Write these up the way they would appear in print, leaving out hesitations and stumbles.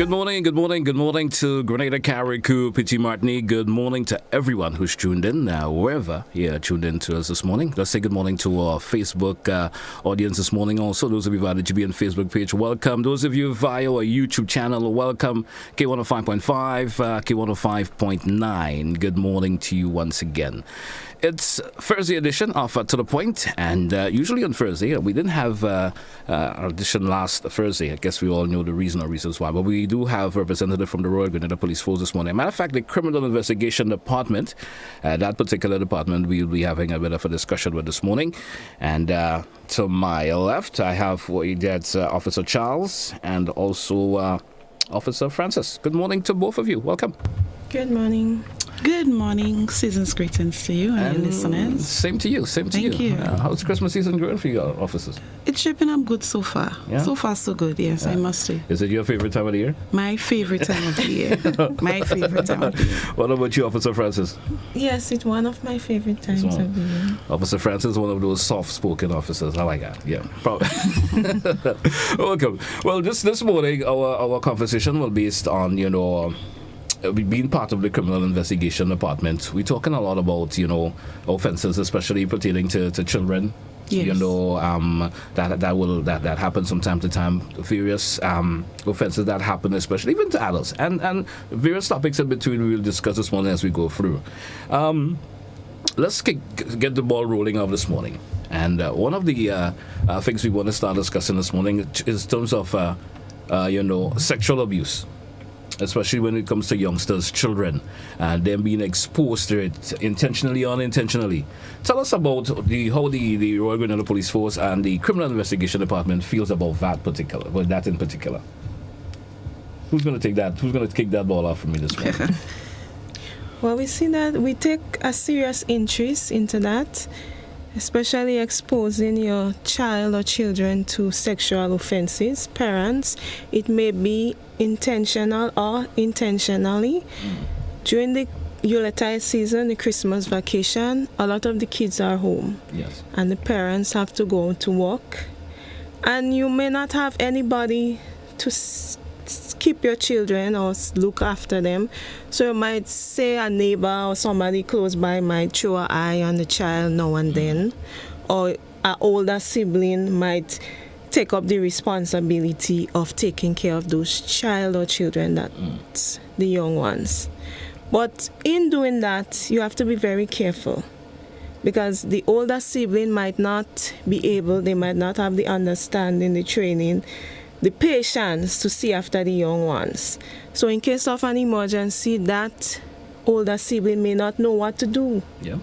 Good morning to Grenada, Carriacou, Petit Martinique. Good morning to everyone who's tuned in now, wherever you're tuned in to us this morning. Let's say good morning to our Facebook audience this morning. Also, those of you via the GBN Facebook page, welcome. Those of you via our YouTube channel, welcome. K105.5, K105.9. Good morning to you once again. It's Thursday edition of To The Point, and usually on Thursday, we didn't have our edition last Thursday. I guess we all know the reason or reasons why, but we do have a representative from the Royal Grenada Police Force this morning. Matter of fact, the Criminal Investigation Department, that particular department, we'll be having a bit of a discussion with this morning. And to my left, I have that's Officer Charles and also Officer Francis. Good morning to both of you. Welcome. Good morning. Good morning. Season's greetings to you and your listeners. Same to you. Thank you. How's Christmas season going for you officers? It's shaping up good so far. Yeah? So far, so good, yes, I must say. Is it your favorite time of the year? My favorite time of the year. My favorite time of the year. What about you, Officer Francis? Yes, it's one of my favorite times of the year. Officer Francis is one of those soft-spoken officers. I like that. Yeah. Welcome. Well, this morning, our conversation will be based on, being part of the Criminal Investigation Department. We're talking a lot about, offenses, especially pertaining to children. Yes. That happens from time to time. Various offenses that happen, especially even to adults, and various topics in between we'll discuss this morning as we go through. Let's get the ball rolling off this morning. And one of the things we want to start discussing this morning is in terms of sexual abuse, especially when it comes to youngsters, children, and them being exposed to it intentionally or unintentionally. Tell us about how the Royal Grenada Police Force and the Criminal Investigation Department feels about that in particular. Who's going to take that? Who's going to kick that ball off from me this morning? Well, we see that we take a serious interest into that, especially exposing your child or children to sexual offenses. Parents, it may be intentional or intentionally. During the Yuletide season, the Christmas vacation, a lot of the kids are home. Yes. And the parents have to go to work. And you may not have anybody to keep your children or look after them. So you might say a neighbor or somebody close by might throw an eye on the child now and then. Or an older sibling might take up the responsibility of taking care of those child or children, that's the young ones. But in doing that, you have to be very careful, because the older sibling might not be able, they might not have the understanding, the training, the patience to see after the young ones. So in case of an emergency, that older sibling may not know what to do. Yeah.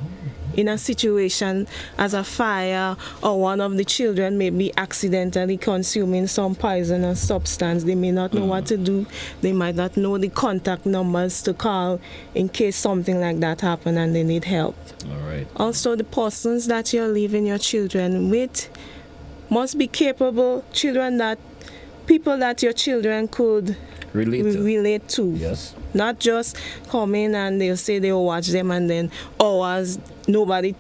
In a situation as a fire, or one of the children may be accidentally consuming some poisonous substance, they may not know what to do. They might not know the contact numbers to call in case something like that happens and they need help. All right. Also, the persons that you're leaving your children with must be capable people that your children could relate to. Yes. Not just come in and they'll say they'll watch them and then hours nobody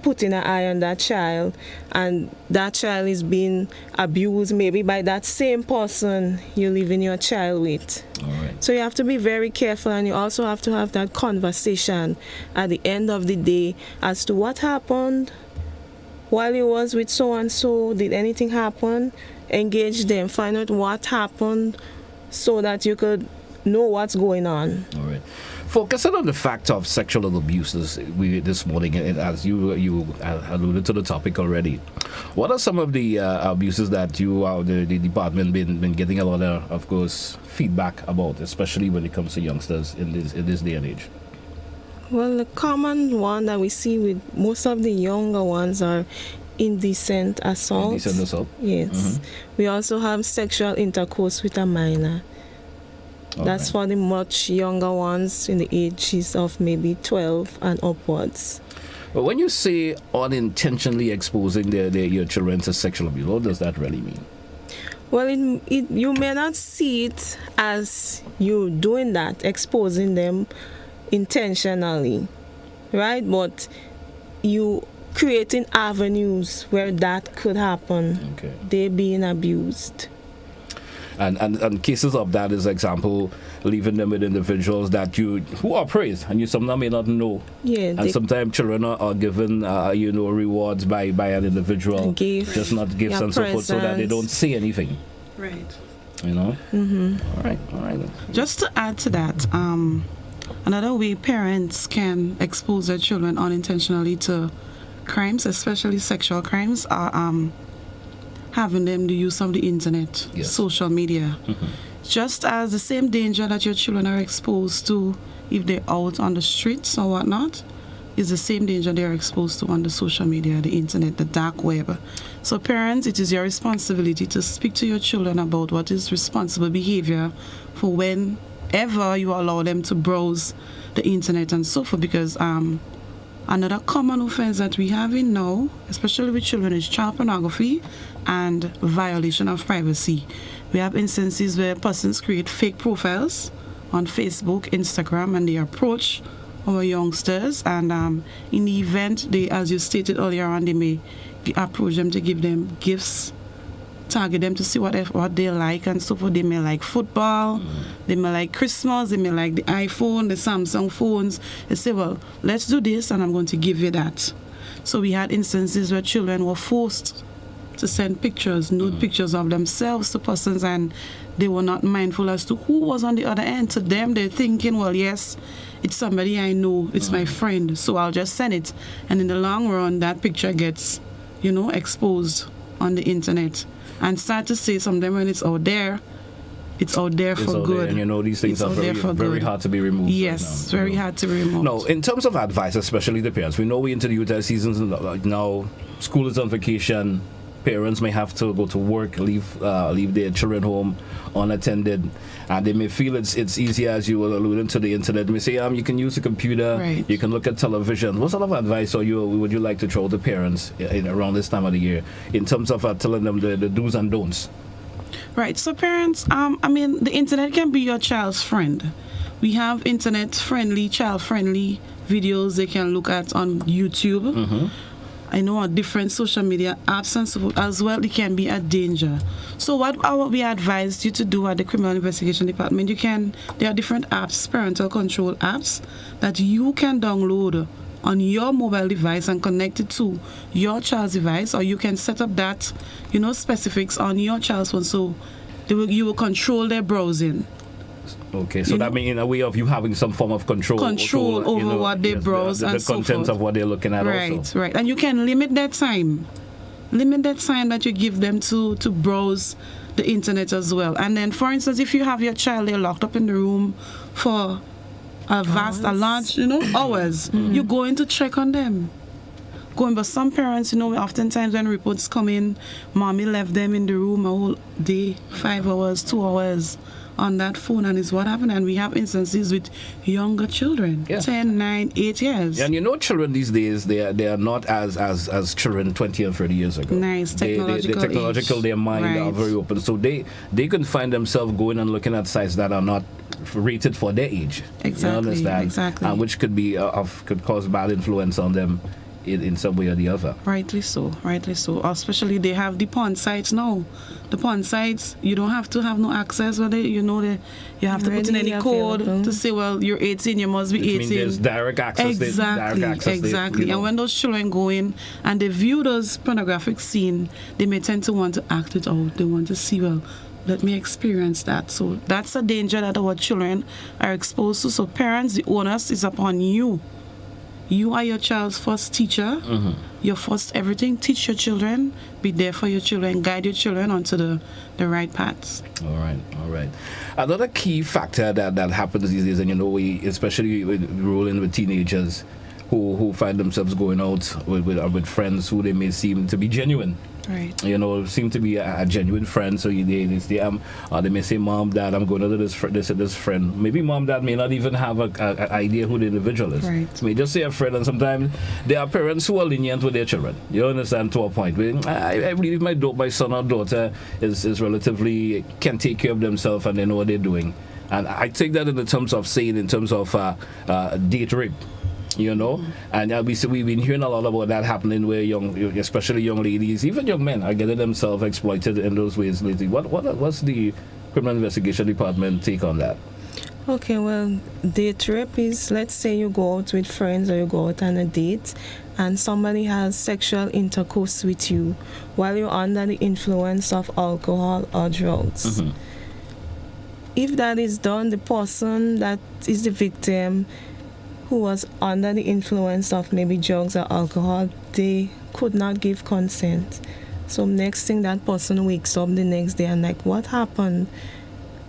putting an eye on that child, and that child is being abused maybe by that same person you're leaving your child with. All right. So you have to be very careful, and you also have to have that conversation at the end of the day as to what happened while you was with so and so. Did anything happen? Engage them, find out what happened so that you could know what's going on. All right. Focusing on the fact of sexual abuse this morning, as you alluded to the topic already, what are some of the abuses that the department been getting a lot of course, feedback about, especially when it comes to youngsters in this day and age? Well, the common one that we see with most of the younger ones are indecent assault. Indecent assault? Yes. Mm-hmm. We also have sexual intercourse with a minor. That's for the much younger ones in the ages of maybe 12 and upwards. But when you say unintentionally exposing your children to sexual abuse, what does that really mean? Well, you may not see it as you doing that, exposing them intentionally, right? But you creating avenues where that could happen. Okay. They're being abused. And cases of that is example, leaving them with individuals that who are praised and you sometimes may not know. Yeah, And sometimes children are given rewards by an individual, gift, just not gifts and so forth, so that they don't say anything. Right. You know. All right. Just to add to that, another way parents can expose their children unintentionally to crimes, especially sexual crimes, are having them the use of the internet, Yes. social media. Just as the same danger that your children are exposed to if they're out on the streets or whatnot, is the same danger they are exposed to on the social media, the internet, the dark web. So parents, it is your responsibility to speak to your children about what is responsible behavior for whenever you allow them to browse the internet and so forth, because another common offense that we have in now, especially with children, is child pornography and violation of privacy. We have instances where persons create fake profiles on Facebook, Instagram, and they approach our youngsters, and in the event, they, as you stated earlier on, they may approach them to give them gifts, target them to see what they like and so forth. They may like football, they may like Christmas, they may like the iPhone, the Samsung phones. They say, well, let's do this and I'm going to give you that. So we had instances where children were forced to send pictures, nude pictures of themselves to persons, and they were not mindful as to who was on the other end. To them, they're thinking, well, yes, it's somebody I know, it's my friend, so I'll just send it. And in the long run, that picture gets, exposed on the internet. And sad to say, sometimes when it's out there for good. There, and these things are very hard to be removed. Yes, right now, very hard to be removed. No, in terms of advice, especially the parents, we know we're into the youth seasons now. School is on vacation. Parents may have to go to work, leave their children home unattended, and they may feel it's easy, as you were alluding to the internet. They may say, you can use a computer, right. You can look at television. What sort of advice would you like to throw to parents around this time of the year in terms of telling them the do's and don'ts? Right. So parents, the internet can be your child's friend. We have internet-friendly, child-friendly videos they can look at on YouTube. I know on different social media apps and so forth as well, it can be a danger. So what we advise you to do at the Criminal Investigation Department, there are different apps, parental control apps, that you can download on your mobile device and connect it to your child's device, or you can set up that, specifics on your child's phone, so you will control their browsing. Okay, so that means in a way of you having some form of control over what they browse and so forth. The contents of what they're looking at also. Right. And you can limit that time. Limit that time that you give them to browse the internet as well. And then, for instance, if you have your child, they're locked up in the room for a large, hours, you go in to check on them. But some parents, oftentimes when reports come in, mommy left them in the room a whole day, 5 hours, 2 hours on that phone, and is what happened. And we have instances with younger children, 10, 9, 8 years. And children these days, they are not as children 20 and 30 years ago. Nice, technological their mind are very open. So they can find themselves going and looking at sites that are not rated for their age. Exactly. You understand? Exactly. Which could be could cause bad influence on them in some way or the other. Rightly so. Especially they have the porn sites now. The porn sites, you don't have to have no access with it. You have to put in any code to say, well, you're 18, you must be 18. Means there's direct access. Exactly. And when those children go in and they view those pornographic scene, they may tend to want to act it out. They want to see, well, let me experience that. So that's a danger that our children are exposed to. So parents, the onus is upon you. You are your child's first teacher, your first everything. Teach your children, be there for your children, guide your children onto the right paths. All right. Another key factor that happens these days, and we especially rolling with teenagers who find themselves going out with friends who they may seem to be genuine. Right. Seem to be a genuine friend. So they may say, Mom, Dad, I'm going to this friend. Maybe Mom, Dad may not even have an idea who the individual is. Right. May just say a friend, and sometimes there are parents who are lenient with their children. You understand, to a point. I believe my son or daughter is relatively can take care of themselves and they know what they're doing. And I take that in the terms of date rape. And we've been hearing a lot about that happening where especially young ladies, even young men, are getting themselves exploited in those ways lately. What's the Criminal Investigation Department take on that? Okay, well, date rape is, let's say you go out with friends or you go out on a date and somebody has sexual intercourse with you while you're under the influence of alcohol or drugs. Mm-hmm. If that is done, the person that is the victim who was under the influence of maybe drugs or alcohol, they could not give consent. So next thing, that person wakes up the next day and like, what happened?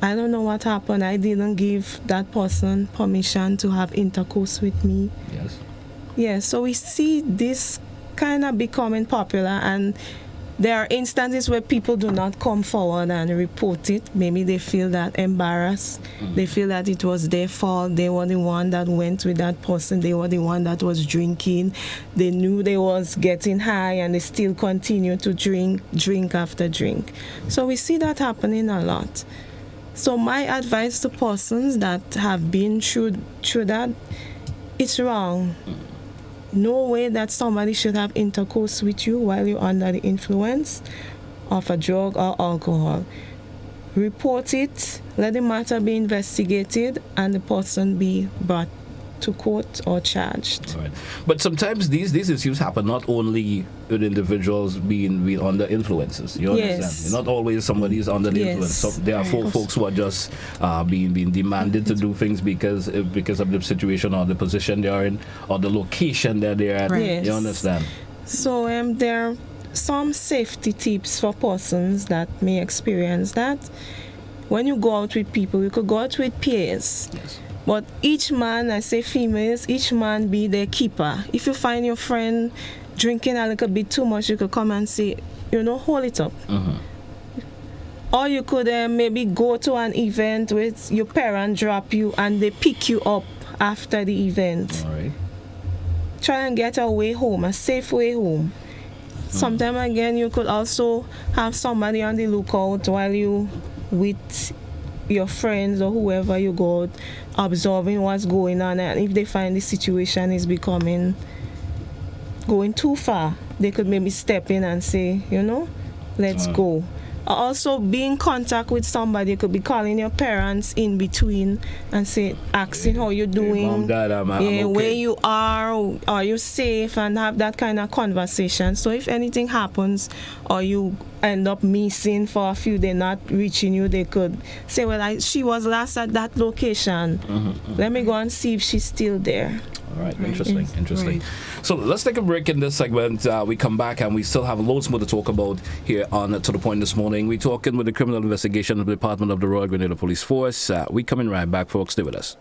I don't know what happened. I didn't give that person permission to have intercourse with me. Yes. Yeah, so we see this kind of becoming popular, and there are instances where people do not come forward and report it. Maybe they feel that embarrassed. They feel that it was their fault. They were the one that went with that person. They were the one that was drinking. They knew they was getting high and they still continue to drink after drink. So we see that happening a lot. So my advice to persons that have been through that, it's wrong. No way that somebody should have intercourse with you while you're under the influence of a drug or alcohol. Report it, let the matter be investigated, and the person be brought to court or charged. All right. But sometimes these issues happen not only with individuals being under influences. You understand? Yes. Not always somebody is under the influence. So there are folks who are just being demanded to do things because of the situation or the position they are in or the location that they are at. Right. Yes. You understand? So there are some safety tips for persons that may experience that. When you go out with people, you could go out with peers. Yes. But each man, I say females, each man be their keeper. If you find your friend drinking a little bit too much, you could come and say, hold it up. Mm-hmm. Or you could maybe go to an event with your parents drop you and they pick you up after the event. All right. Try and get a way home, a safe way home. Sometime again, you could also have somebody on the lookout while you with your friends or whoever you go out, observing what's going on, and if they find the situation is going too far, they could maybe step in and say, let's go. Also, be in contact with somebody. You could be calling your parents in between and asking how you're doing, Mom, Dad, I'm okay. Where you are you safe, and have that kind of conversation. So if anything happens or you end up missing for a few days, not reaching you, they could say, she was last at that location. Let me go and see if she's still there. All right, interesting. Right. So let's take a break in this segment. We come back and we still have loads more to talk about here on To The Point this morning. We're talking with the Criminal Investigation Department of the Royal Grenada Police Force. We're coming right back, folks. Stay with us.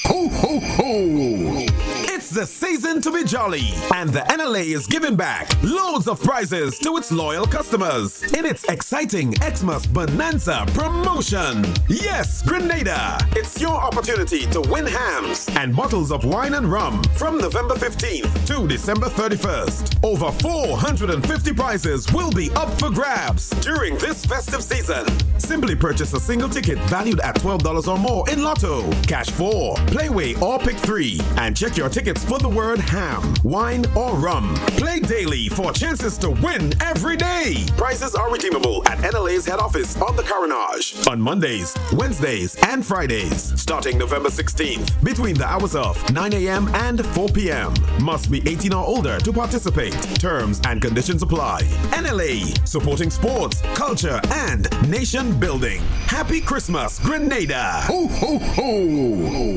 Ho, ho, ho! It's the season to be jolly, and the NLA is giving back loads of prizes to its loyal customers in its exciting Xmas Bonanza promotion. Yes, Grenada! It's your opportunity to win hams and bottles of wine and rum from November 15th to December 31st. Over 450 prizes will be up for grabs during this festive season. Simply purchase a single ticket valued at $12 or more in Lotto, Cash 4, Playway, or Pick 3, and check your tickets for the word ham, wine, or rum. Play daily for chances to win every day. Prizes are redeemable at NLA's head office on the Carenage on Mondays, Wednesdays, and Fridays, starting November 16th, between the hours of 9 a.m. and 4 p.m. Must be 18 or older to participate. Terms and conditions apply. NLA, supporting sports, culture, and nation building. Happy Christmas, Grenada! Ho, ho, ho!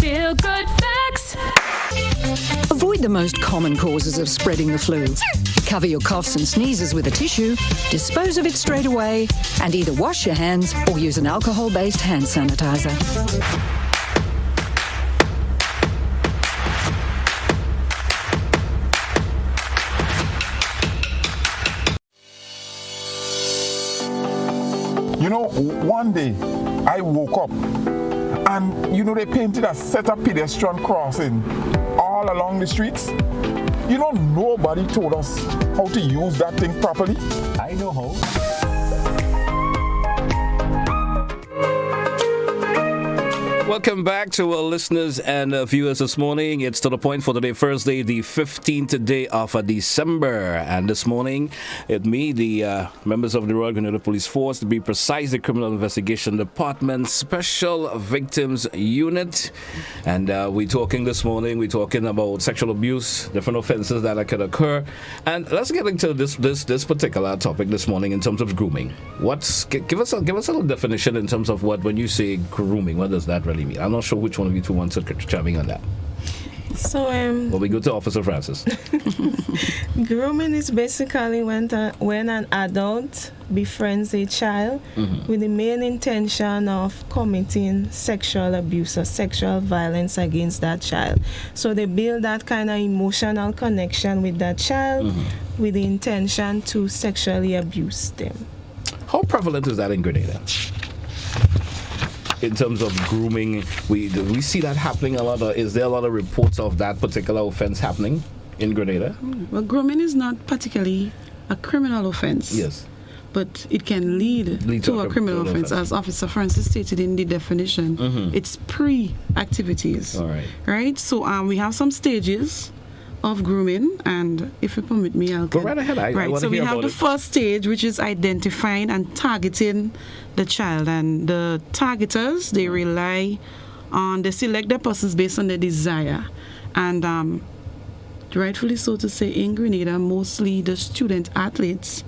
Feel good facts. Avoid the most common causes of spreading the flu. Cover your coughs and sneezes with a tissue, dispose of it straight away, and either wash your hands or use an alcohol-based hand sanitizer. One day I woke up and, they painted a set of pedestrian crossing all along the streets. Nobody told us how to use that thing properly. I know how. Welcome back to our listeners and viewers this morning. It's to the point for today, Thursday, the 15th day of December. And this morning, me, the members of the Royal Grenada Police Force, to be precise, the Criminal Investigation Department Special Victims Unit. And we're talking about sexual abuse, different offenses that could occur. And let's get into this particular topic this morning in terms of grooming. Give us a little definition in terms of when you say grooming, what does that really mean? I'm not sure which one of you two wants to chime in on that. So, well, we go to Officer Francis. Grooming is basically when an adult befriends a child with the main intention of committing sexual abuse or sexual violence against that child. So they build that kind of emotional connection with that child with the intention to sexually abuse them. How prevalent is that in Grenada? In terms of grooming, do we see that happening a lot? Or is there a lot of reports of that particular offense happening in Grenada? Well, grooming is not particularly a criminal offense. Yes. But it can lead to a criminal offense. As Officer Francis stated in the definition. It's pre-activities. All right. Right? So we have some stages of grooming, and if you permit me, I'll go right ahead. I so we have the first stage, which is identifying and targeting the child, and the targeters, they select the persons based on their desire, and rightfully so to say, in Grenada, mostly the student athletes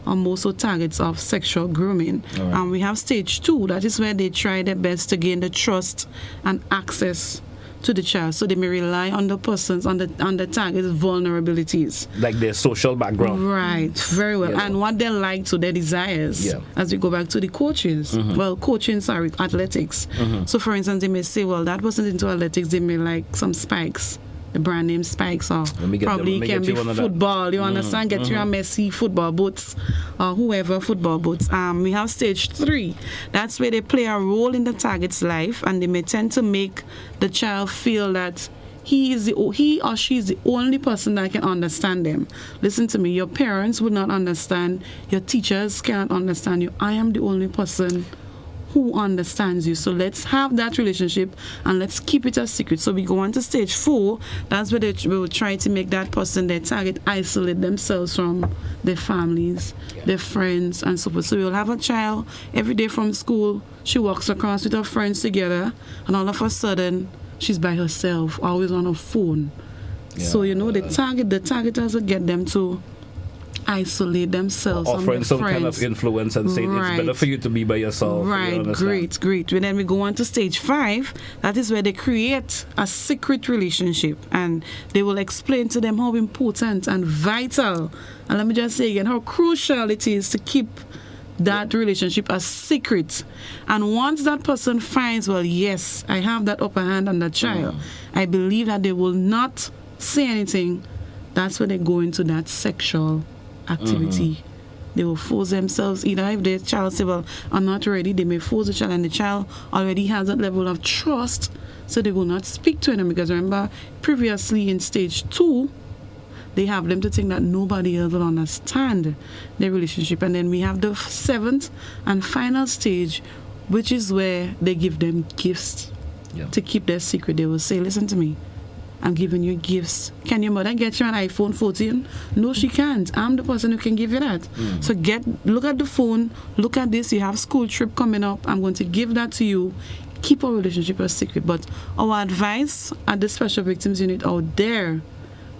are also targets of sexual grooming. Right. And we have stage 2, that is where they try their best to gain the trust and access to the child, so they may rely on the person's on the target's vulnerabilities, like their social background. Right, very well, and what they like to their desires. Yeah. As we go back to the coaches, well, coaching, athletics. So, for instance, they may say, well, that person's into athletics, they may like some spikes. The brand name spikes, or probably can be football. You understand? Get you a Messi football boots, or whoever football boots. We have stage 3. That's where they play a role in the target's life, and they may tend to make the child feel that he or she is the only person that can understand them. Listen to me. Your parents would not understand. Your teachers cannot understand you. I am the only person who understands you. So let's have that relationship and let's keep it a secret. So we go on to stage 4. That's where we will try to make that person, their target, isolate themselves from their families, their friends, and so forth. So we'll have a child every day from school. She walks across with her friends together, and all of a sudden she's by herself, always on her phone. So the targeters will get them to isolate themselves, offering some kind of influence and saying it's better for you to be by yourself. Right, great. And then we go on to stage 5. That is where they create a secret relationship, and they will explain to them how important and vital, and let me just say again, how crucial it is to keep that relationship a secret. And once that person finds, well, yes, I have that upper hand on the child, I believe that they will not say anything. That's when they go into that sexual activity. They will force themselves, either if the child say, well, I'm not ready, they may force the child, and the child already has that level of trust, so they will not speak to them. Because remember, previously in stage 2, they have them to think that nobody else will understand their relationship. And then we have the 7th and final stage, which is where they give them gifts to keep their secret. They will say, listen to me, I'm giving you gifts. Can your mother get you an iPhone 14? No, she can't. I'm the person who can give you that. So look at the phone, look at this. You have school trip coming up. I'm going to give that to you. Keep our relationship a secret. But our advice at the Special Victims Unit out there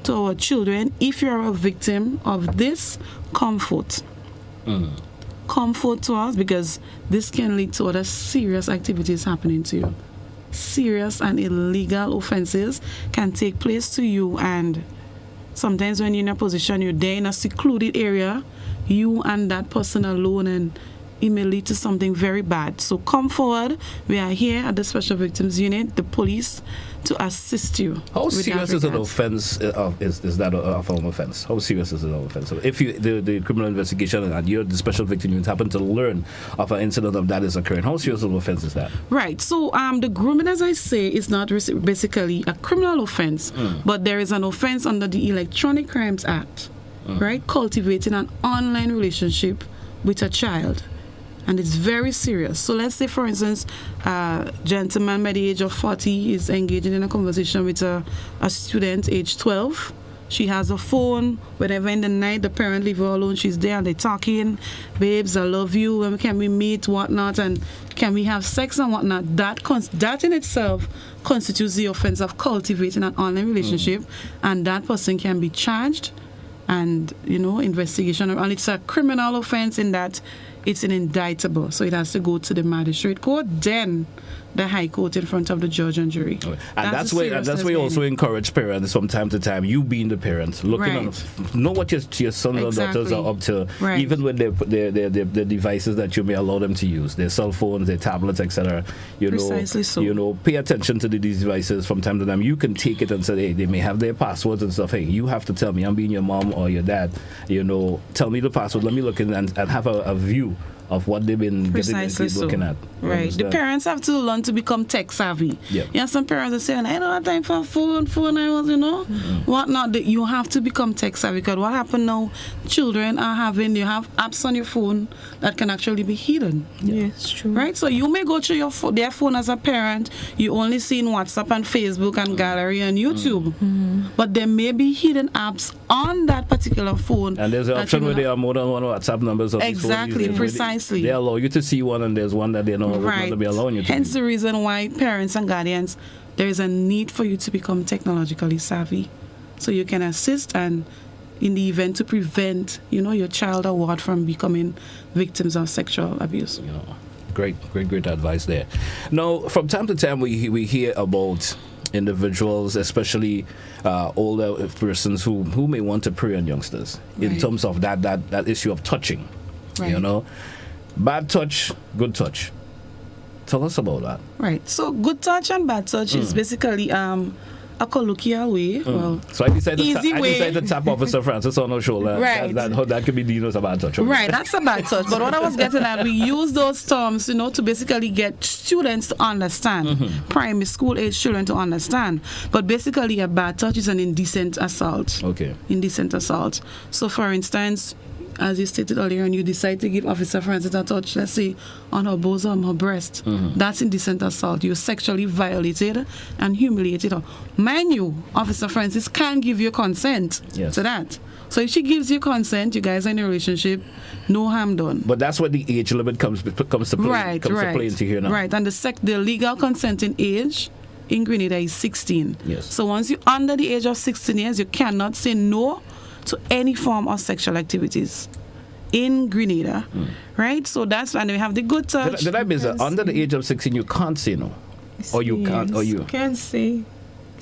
to our children, if you're a victim of this, comfort. Comfort to us, because this can lead to other serious activities happening to you. Serious and illegal offenses can take place to you, and sometimes when you're in a position, you're there in a secluded area, you and that person alone, and it may lead to something very bad. So come forward. We are here at the Special Victims Unit, the police, to assist you. How serious is an offense? Is that a form of offense? How serious is an offense? So if the criminal investigation and you're the Special Victim Unit happen to learn of an incident of that is occurring, how serious of an offense is that? Right. So the grooming, as I say, is not basically a criminal offense, but there is an offense under the Electronic Crimes Act, right? Cultivating an online relationship with a child. And it's very serious. So let's say, for instance, a gentleman by the age of 40 is engaging in a conversation with a student age 12. She has a phone. Whenever in the night the parent leave her alone, she's there and they're talking. Babes, I love you. When can we meet, whatnot, and can we have sex and whatnot? That in itself constitutes the offense of cultivating an online relationship, and that person can be charged and, investigation. And it's a criminal offense in that it's an indictable. So it has to go to the magistrate court, then the high court in front of the judge and jury. Okay. And that's where you also encourage parents from time to time, you being the parent, looking right. know what your sons and daughters are up to, right. even with the devices that you may allow them to use, their cell phones, their tablets, etc. Precisely so. Pay attention to these devices from time to time. You can take it and say, hey, they may have their passwords and stuff. Hey, you have to tell me, I'm being your mom or your dad, tell me the password, let me look in and have a view of what they've been looking at. Right. The parents have to learn to become tech savvy. Yep. Yeah, some parents are saying, I don't have time for phone I was, whatnot. You have to become tech savvy, because what happened now, children you have apps on your phone that can actually be hidden. Yes, true. Right? So you may go through their phone as a parent, you only seen WhatsApp and Facebook and gallery and YouTube. But there may be hidden apps on that particular phone. And there's an option where there are more than one WhatsApp numbers of exactly, precisely. They allow you to see one, and there's one that they know right. not be allowing you to. Hence the reason why parents and guardians, there is a need for you to become technologically savvy, so you can assist and, in the event, to prevent, your child or what from becoming victims of sexual abuse. Great advice there. Now, from time to time, we hear about individuals, especially older persons who may want to prey on youngsters in terms of that issue of touching. Right. Bad touch, good touch. Tell us about that. Right. So good touch and bad touch is basically a colloquial way. Well, so I decided to tap Officer Francis on her shoulder. Right. That could be deemed as a bad touch. Right, that's a bad touch. But what I was getting at, we use those terms, to basically get students to understand, primary school age children to understand. But basically, a bad touch is an indecent assault. Okay. Indecent assault. So, for instance, as you stated earlier, and you decide to give Officer Francis a touch, let's say, on her bosom, her breast, that's indecent assault. You sexually violated and humiliated her. Mind you, Officer Francis can give you consent to that. So if she gives you consent, you guys are in a relationship, no harm done. But that's what the age limit comes to play into here now. Right, and the legal consenting age in Grenada is 16. Yes. So once you're under the age of 16 years, you cannot say no to any form of sexual activities in Grenada, right? So that's when we have the good touch. Did I miss that? Under the age of 16, you can't say no, or you can't, or you can't say.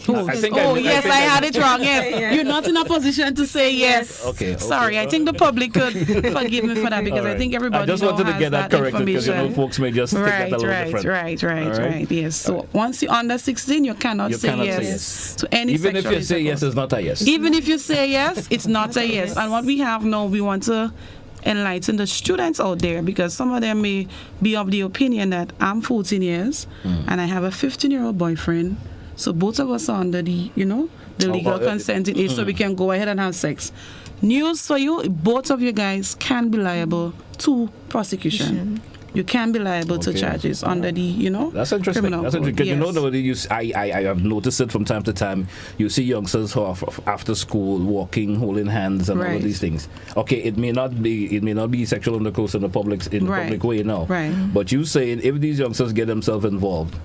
Yes, I had it wrong. Yes, you're not in a position to say yes. Okay. Sorry, I think the public could forgive me for that, because I think everybody I just wanted to get that corrected, because folks may just take that a little different. Right. Yes. So once you're under 16, you cannot say yes to any even sexual if you say yes, it's not a yes. Even if you say yes, it's not a yes. And what we have now, we want to enlighten the students out there, because some of them may be of the opinion that I'm 14 years and I have a 15-year-old boyfriend. So both of us are under the, the legal consenting age, so we can go ahead and have sex. News for you, both of you guys can be liable to prosecution. You can be liable to charges under the, That's interesting. That's interesting. Yes. I have noticed it from time to time. You see youngsters who are after school walking, holding hands, and all of these things. Okay, it may not be sexual intercourse in the public way now. Right. But you saying if these youngsters get themselves involved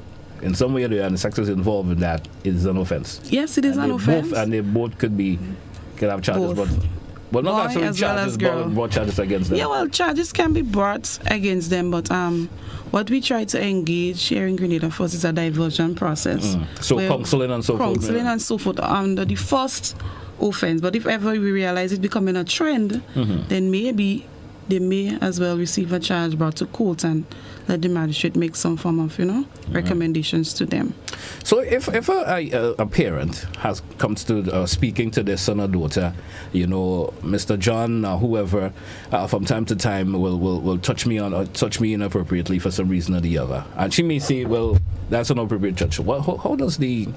in some way or the other, and the sex is involved in that, it is an offense. Yes, it is an offense. And they both can have charges, but not Boy actually charges, but charges against them. Yeah, well, charges can be brought against them, but what we try to engage here in Grenada first is a diversion process. So counseling and so forth. Counseling and so forth under the first offense. But if ever we realize it's becoming a trend, then maybe they may as well receive a charge brought to court and let the magistrate make some form of, recommendations to them. So if a parent comes to speaking to their son or daughter, Mr. John or whoever, from time to time will touch me inappropriately for some reason or the other, and she may say, well, that's an appropriate touch. What is the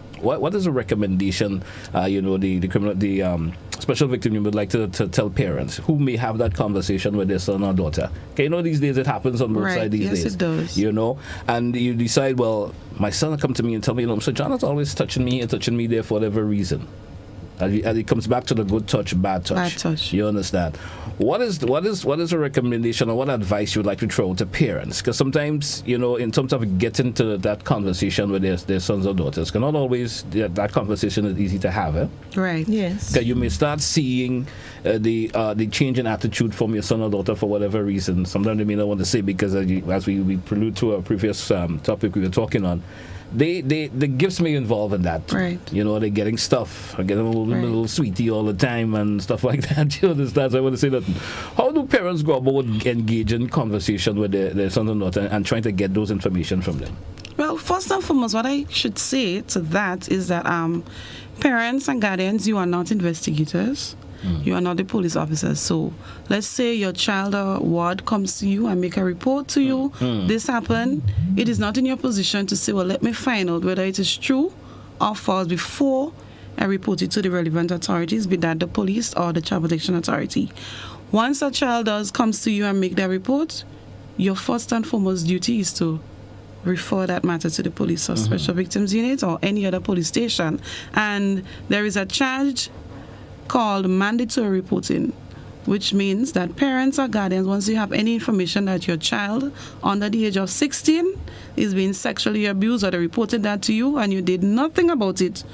recommendation? The special victim you would like to tell parents who may have that conversation with their son or daughter? Okay, you know, these days it happens on both Right. sides these Yes, days. it does. You know, and you decide, well, my son will come to me and tell me, you know, so John is always touching me and touching me there for whatever reason. And it comes back to the good touch, bad touch. Bad touch. You understand? What is a recommendation or what advice you would like to throw to parents? Because sometimes, you know, in terms of getting to that conversation with their sons or daughters, not always that conversation is easy to have. Right. Yes. Because you may start seeing the change in attitude from your son or daughter for whatever reason. Sometimes they may not want to say because as we prelude to a previous topic we were talking on, the gifts may involve in that. Right. You know, they're getting stuff, getting a Right. little sweetie all the time and stuff like that. You understand? So I want to say that. How do parents go about engaging in conversation with their son and daughter and trying to get those information from them? Well, first and foremost, what I should say to that is that parents and guardians, you are not investigators. You are not the police officers. So let's say your child or ward comes to you and make a report to you. This happened. It is not in your position to say, well, let me find out whether it is true or false before I report it to the relevant authorities, be that the police or the Child Protection Authority. Once a child comes to you and make that report, your first and foremost duty is to refer that matter to the police or special victims unit or any other police station. And there is a charge called mandatory reporting, which means that parents or guardians, once you have any information that your child under the age of 16 is being sexually abused or they reported that to you and you did nothing about it,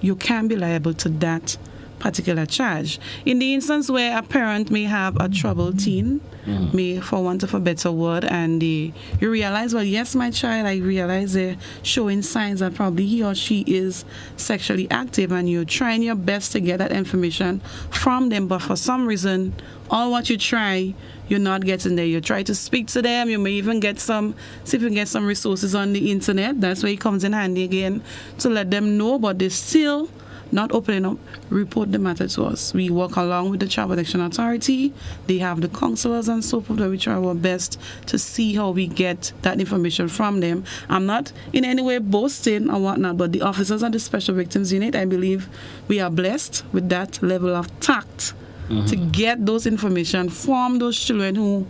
you can be liable to that particular charge. In the instance where a parent may have a troubled teen, may, for want of a better word, and you realize, well, yes, my child, I realize they're showing signs that probably he or she is sexually active, and you're trying your best to get that information from them, but for some reason, all what you try, you're not getting there. You try to speak to them, you may even see if you can get some resources on the internet. That's where it comes in handy again to let them know, but they still not opening up, report the matter to us. We work along with the Child Protection Authority. They have the counselors and so forth, where we try our best to see how we get that information from them. I'm not in any way boasting or whatnot, but the officers of the Special Victims Unit, I believe we are blessed with that level of tact to get those information from those children who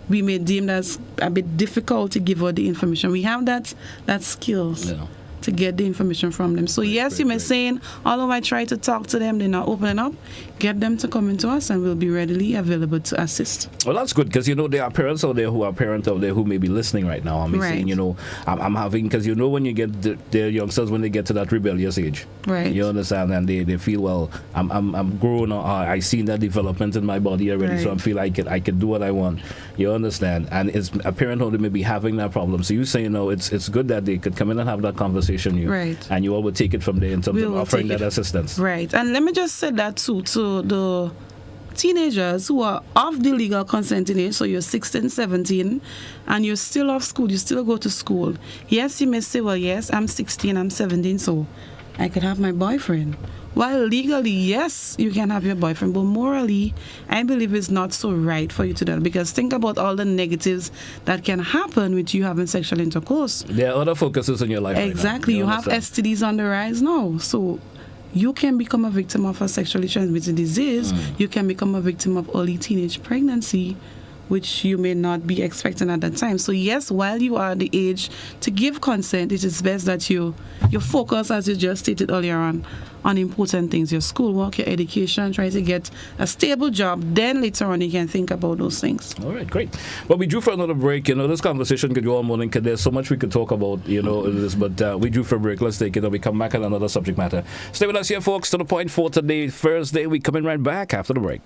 we may deem as a bit difficult to give out the information. We have that skills. Yeah. To get the information from them. So yes, you may saying, although I try to talk to them, they're not opening up, get them to come into us and we'll be readily available to assist. Well, that's good because, you know, there are parents out there who may be listening right now. I'm saying, you know, I'm having, because, you know, when you get their youngsters, when they get to that rebellious age, right? You understand, and they feel, well, I'm grown, I seen that development in my body already, so I feel I could do what I want. You understand? And it's a parent who may be having that problem. So you say, you know, it's good that they could come in and have that conversation. Right. And you all would take it from there in terms of offering that assistance. Right. And let me just say that too to the teenagers who are of the legal consenting age, so you're 16, 17, and you're still off school, you still go to school. Yes, you may say, well, yes, I'm 16, I'm 17, so I could have my boyfriend. Well, legally, yes, you can have your boyfriend, but morally, I believe it's not so right for you to do that, because think about all the negatives that can happen with you having sexual intercourse. There are other focuses in your life. Exactly. Right now. You have STDs on the rise now, so you can become a victim of a sexually transmitted disease. You can become a victim of early teenage pregnancy, which you may not be expecting at that time. So yes, while you are the age to give consent, it is best that you focus, as you just stated earlier on important things, your schoolwork, your education, try to get a stable job, then later on you can think about those things. All right, great. Well, we drew for another break. You know, this conversation could go all morning because there's so much we could talk about, you know, this, but we drew for a break. Let's take it and we come back on another subject matter. Stay with us here, folks, to the point for today, Thursday. We coming right back after the break.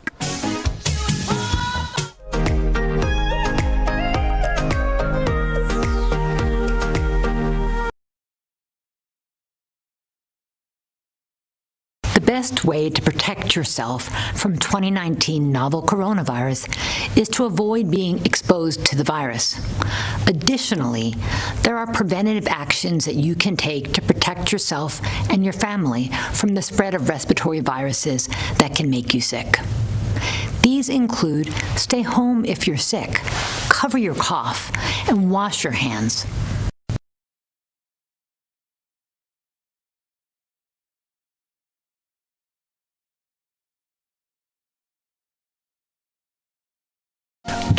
The best way to protect yourself from 2019 novel coronavirus is to avoid being exposed to the virus. Additionally, there are preventative actions that you can take to protect yourself and your family from the spread of respiratory viruses that can make you sick. These include stay home if you're sick, cover your cough, and wash your hands.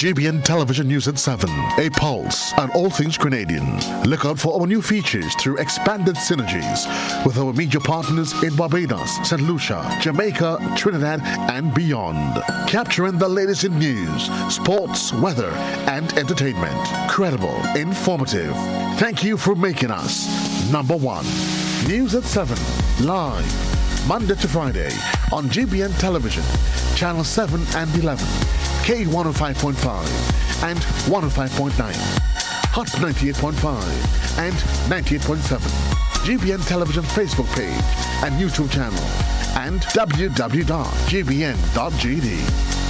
GBN Television News at 7, a pulse on all things Grenadian. Look out for our new features through expanded synergies with our media partners in Barbados, St. Lucia, Jamaica, Trinidad, and beyond. Capturing the latest in news, sports, weather, and entertainment. Credible, informative. Thank you for making us number one. News at 7, live, Monday to Friday on GBN Television, Channel 7 and 11, K105.5 and 105.9, Hot 98.5 and 98.7, GBN Television Facebook page and YouTube channel, and www.gbn.gd.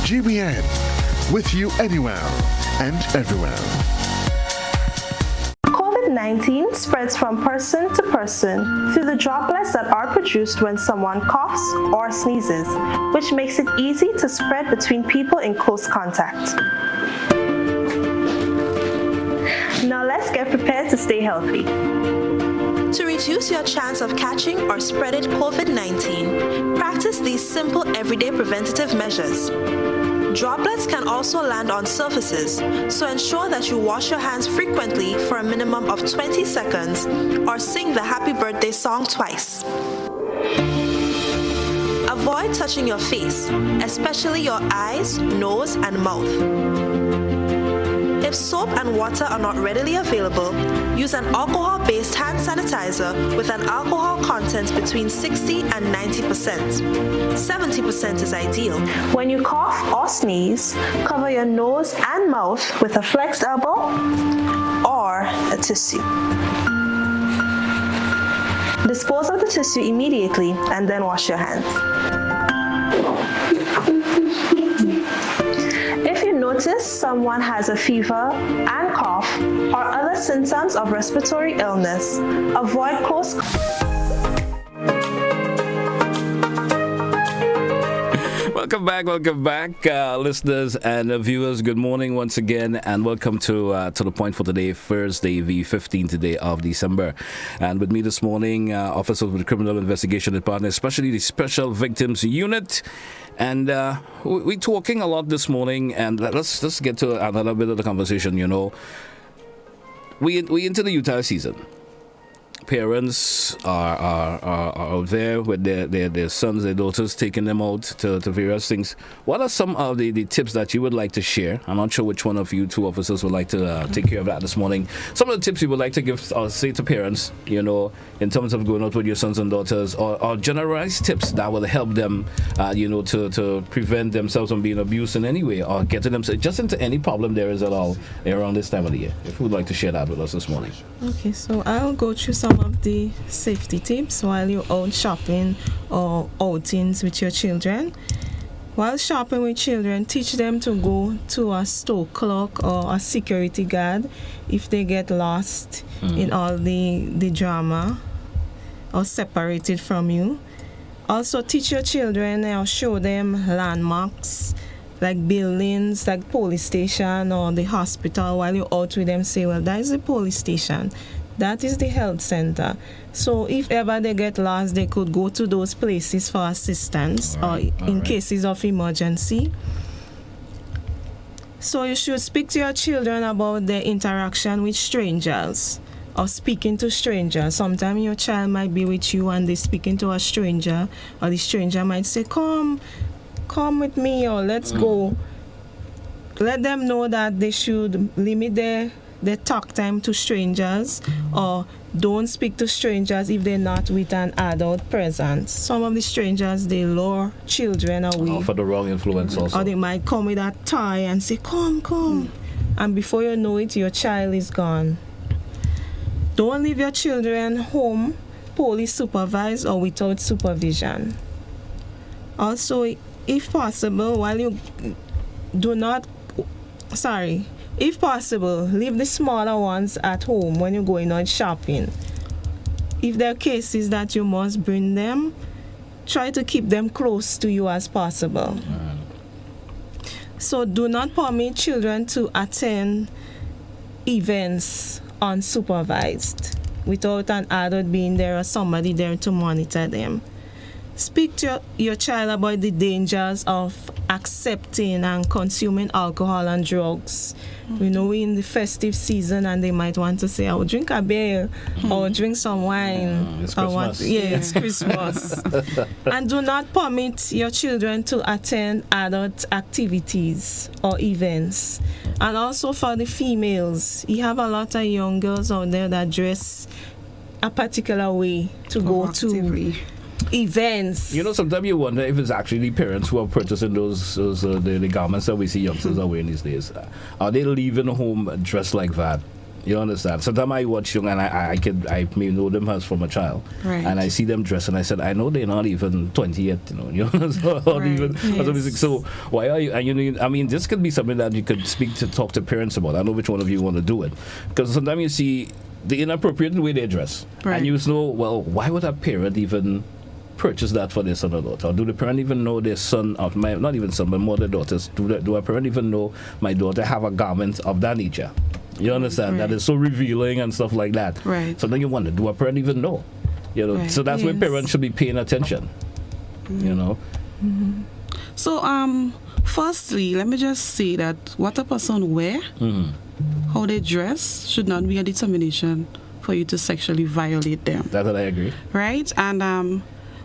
GBN, with you anywhere and everywhere. COVID-19 spreads from person to person through the droplets that are produced when someone coughs or sneezes, which makes it easy to spread between people in close contact. Now let's get prepared to stay healthy. To reduce your chance of catching or spreading COVID-19, practice these simple everyday preventative measures. Droplets can also land on surfaces, so ensure that you wash your hands frequently for a minimum of 20 seconds or sing the happy birthday song twice. Avoid touching your face, especially your eyes, nose, and mouth. If soap and water are not readily available, use an alcohol-based hand sanitizer with an alcohol content between 60 and 90%. 70% is ideal. When you cough or sneeze, cover your nose and mouth with a flexed elbow or a tissue. Dispose of the tissue immediately and then wash your hands. If you notice someone has a fever and cough or other symptoms of respiratory illness, avoid close Welcome back, listeners and viewers. Good morning once again, and welcome to the point for today, Thursday, the 15th day of December. And with me this morning, officers with the Criminal Investigation Department, especially the Special Victims Unit. And we're talking a lot this morning, and let's get to another bit of the conversation. You know, we into the Utah season. Parents are out there with their sons, their daughters, taking them out to various things. What are some of the tips that you would like to share? I'm not sure which one of you two officers would like to take care of that this morning. Some of the tips you would like to give or say to parents, you know, in terms of going out with your sons and daughters, or generalized tips that will help them, to prevent themselves from being abused in any way, or getting themselves just into any problem there is at all around this time of the year. If you would like to share that with us this morning. Okay, so I'll go through some of the safety tips while you're out shopping or outings with your children. While shopping with children, teach them to go to a store clerk or a security guard if they get lost in all the drama or separated from you. Also teach your children or show them landmarks like buildings, like police station or the hospital. While you're out with them, say, well, that is the police station. That is the health center. So if ever they get lost, they could go to those places for assistance or in cases of emergency. So you should speak to your children about their interaction with strangers or speaking to strangers. Sometimes your child might be with you and they're speaking to a stranger, or the stranger might say, come with me, or let's go. Let them know that they should limit their talk time to strangers, or don't speak to strangers if they're not with an adult present. Some of the strangers, they lure children away. For the wrong influence also. Or they might come with a toy and say, come. And before you know it, your child is gone. Don't leave your children home, police supervised or without supervision. Also, if possible, if possible, leave the smaller ones at home when you're going out shopping. If there are cases that you must bring them, try to keep them close to you as possible. So do not permit children to attend events unsupervised without an adult being there or somebody there to monitor them. speak to your child about the dangers of accepting and consuming alcohol and drugs. We know we're in the festive season and they might want to say, I'll drink a beer or drink some wine. It's or Christmas. It's Christmas. And do not permit your children to attend adult activities or events. And also for the females, you have a lot of young girls out there that dress a particular way to go to events. You know, sometimes you wonder if it's actually the parents who are purchasing the garments that we see youngsters are wearing these days. Are they leaving home dressed like that? You understand? Sometimes I watch young and I may know them as from a child, right. And I see them dressed and I said, I know they're not even 20 yet, you know, so why are you? And you know, I mean, this could be something that you could talk to parents about. I don't know which one of you want to do it, because sometimes you see the inappropriate way they dress, right. And you know, well, why would a parent even purchase that for their son or daughter? Or do the parent even know their son, or not even son, but more their daughters? Do a parent even know my daughter have a garment of that nature? You understand? Right. That is so revealing and stuff like that. Right. So then you wonder, do a parent even know? You know, right. So that's where parents should be paying attention. Mm-hmm. You know. Mm-hmm. So, firstly, let me just say that what a person wear, how they dress, should not be a determination for you to sexually violate them. That's what I agree. Right? And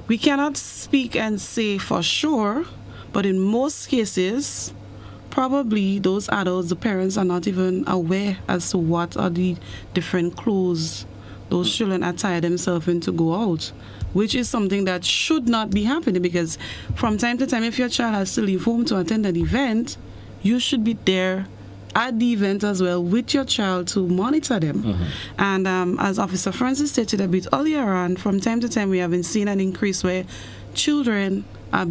we cannot speak and say for sure, but in most cases, probably those adults, the parents, are not even aware as to what are the different clothes those children attire themselves in to go out, which is something that should not be happening, because from time to time, if your child has to leave home to attend an event, you should be there at the event as well with your child to monitor them. Mm-hmm. And as Officer Francis stated a bit earlier on, from time to time we have been seeing an increase where children are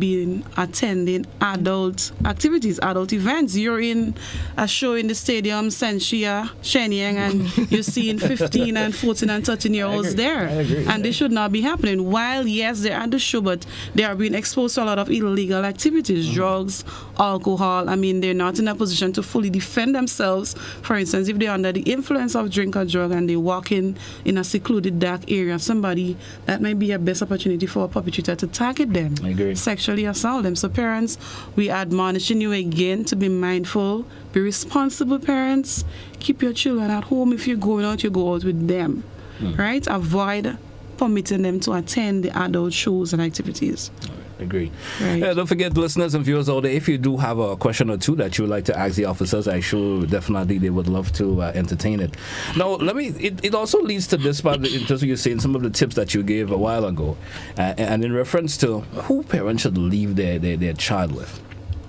attending adult activities, adult events. You're in a show in the stadium, Senshia, Shenyang, and you're seeing 15 and 14 and 13-year-olds there. And this should not be happening. While, yes, they're at the show, but they are being exposed to a lot of illegal activities, drugs, alcohol. I mean, they're not in a position to fully defend themselves. For instance, if they're under the influence of drink or drug and they walk in a secluded, dark area, somebody, that might be a best opportunity for a perpetrator to target them. I agree. Sexually assault them. So parents, we admonishing you again to be mindful, be responsible parents. Keep your children at home. If you're going out, you go out with them, right? Avoid permitting them to attend the adult shows and activities. Agree. Right. Don't forget, listeners and viewers out there, if you do have a question or two that you would like to ask the officers, I'm sure definitely they would love to entertain it. Now, it also leads to this part, just what you're saying, some of the tips that you gave a while ago, and in reference to who parents should leave their child with.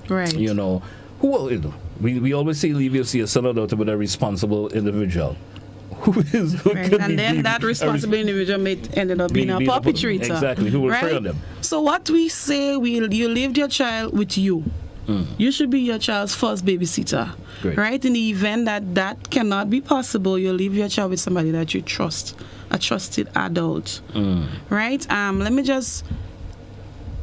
Right. You know, we always say leave your son or daughter with a responsible individual. Right. And then that responsible individual may end up being a perpetrator. Exactly, who will right? prey on them. So what we say, you leave your child with you. You should be your child's first babysitter. Great. Right? In the event that cannot be possible, you leave your child with somebody that you trust, a trusted adult. Right? Let me just